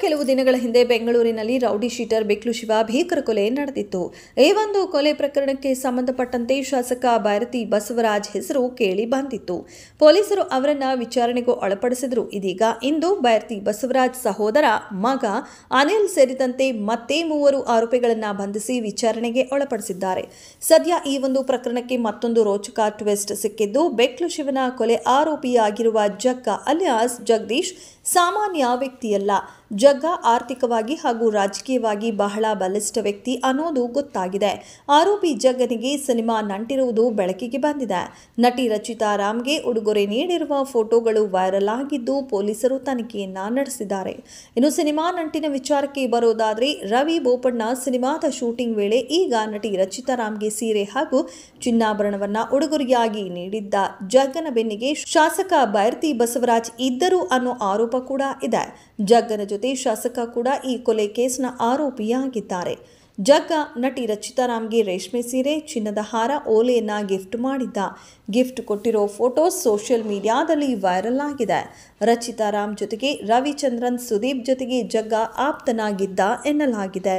ಕೆಲವು ದಿನಗಳ ಹಿಂದೆ ಬೆಂಗಳೂರಿನಲ್ಲಿ ರೌಡಿ ಶೀಟರ್ ಬೆಕ್ಲು ಶಿವ ಭೀಕರ ಕೊಲೆ ನಡೆದಿತ್ತು. ಈ ಒಂದು ಕೊಲೆ ಪ್ರಕರಣಕ್ಕೆ ಸಂಬಂಧಪಟ್ಟಂತೆ ಶಾಸಕ ಬೈರತಿ ಬಸವರಾಜ್ ಹೆಸರು ಕೇಳಿ ಬಂದಿತ್ತು. ಪೊಲೀಸರು ಅವರನ್ನ ವಿಚಾರಣೆಗೂ ಒಳಪಡಿಸಿದ್ರು. ಇದೀಗ ಇಂದು ಬೈರತಿ ಬಸವರಾಜ್ ಸಹೋದರ, ಮಗ ಅನಿಲ್ ಸೇರಿದಂತೆ ಮತ್ತೆ 3 ಆರೋಪಿಗಳನ್ನ ಬಂಧಿಸಿ ವಿಚಾರಣೆಗೆ ಒಳಪಡಿಸಿದ್ದಾರೆ. ಸದ್ಯ ಈ ಒಂದು ಪ್ರಕರಣಕ್ಕೆ ಮತ್ತೊಂದು ರೋಚಕ ಟ್ವಿಸ್ಟ್ ಸಿಕ್ಕಿದ್ದು, ಬೆಕ್ಲು ಶಿವನ ಕೊಲೆ ಆರೋಪಿಯಾಗಿರುವ ಜಗ್ಗ ಅಲಿಯಾಸ್ ಜಗದೀಶ್ ಸಾಮಾನ್ಯ ವ್ಯಕ್ತಿಯಲ್ಲ. ಜಗ್ಗ ಆರ್ಥಿಕವಾಗಿ ಹಾಗೂ ರಾಜಕೀಯವಾಗಿ ಬಹಳ ಬಲಿಷ್ಠ ವ್ಯಕ್ತಿ ಅನ್ನೋದು ಗೊತ್ತಾಗಿದೆ. ಆರೋಪಿ ಜಗ್ಗನಿಗೆ ಸಿನಿಮಾ ನಂಟಿರುವುದು ಬೆಳಕಿಗೆ ಬಂದಿದೆ. ನಟಿ ರಚಿತಾ ರಾಮ್ಗೆ ಉಡುಗೊರೆ ನೀಡಿರುವ ಫೋಟೋಗಳು ವೈರಲ್ ಆಗಿದ್ದು, ಪೊಲೀಸರು ತನಿಖೆಯನ್ನ ನಡೆಸಿದ್ದಾರೆ. ಇನ್ನು ಸಿನಿಮಾ ನಂಟಿನ ವಿಚಾರಕ್ಕೆ ಬರೋದಾದ್ರೆ, ರವಿ ಬೋಪಣ್ಣ ಸಿನಿಮಾದ ಶೂಟಿಂಗ್ ವೇಳೆ ಈಗ ನಟಿ ರಚಿತಾ ರಾಮ್ಗೆ ಸೀರೆ ಹಾಗೂ ಚಿನ್ನಾಭರಣವನ್ನ ಉಡುಗೊರೆಯಾಗಿ ನೀಡಿದ್ದ ಜಗ್ಗನ ಬೆನ್ನಿಗೆ ಶಾಸಕ ಬೈರತಿ ಬಸವರಾಜ್ ಇದ್ದರು ಅನ್ನೋ ಆರೋಪ ಕೂಡ ಇದೆ. ಜಗ್ಗನ ಜೊತೆ ಶಾಸಕ ಕೂಡ ಈ ಕೊಲೆ ಕೇಸ್ನ ಆರೋಪಿಯಾಗಿದ್ದಾರೆ. ಜಗ್ಗ ನಟಿ ರಚಿತಾ ರಾಮ್ಗೆ ರೇಷ್ಮೆ ಸೀರೆ, ಚಿನ್ನದ ಹಾರ, ಓಲೆಯನ್ನ ಗಿಫ್ಟ್ ಮಾಡಿದ್ದ. ಗಿಫ್ಟ್ ಕೊಟ್ಟಿರೋ ಫೋಟೋಸ್ ಸೋಷಿಯಲ್ ಮೀಡಿಯಾದಲ್ಲಿ ವೈರಲ್ ಆಗಿದೆ. ರಚಿತಾ ರಾಮ್ ಜೊತೆಗೆ ರವಿಚಂದ್ರನ್, ಸುದೀಪ್ ಜೊತೆಗೆ ಜಗ್ಗ ಆಪ್ತನಾಗಿದ್ದ ಎನ್ನಲಾಗಿದೆ.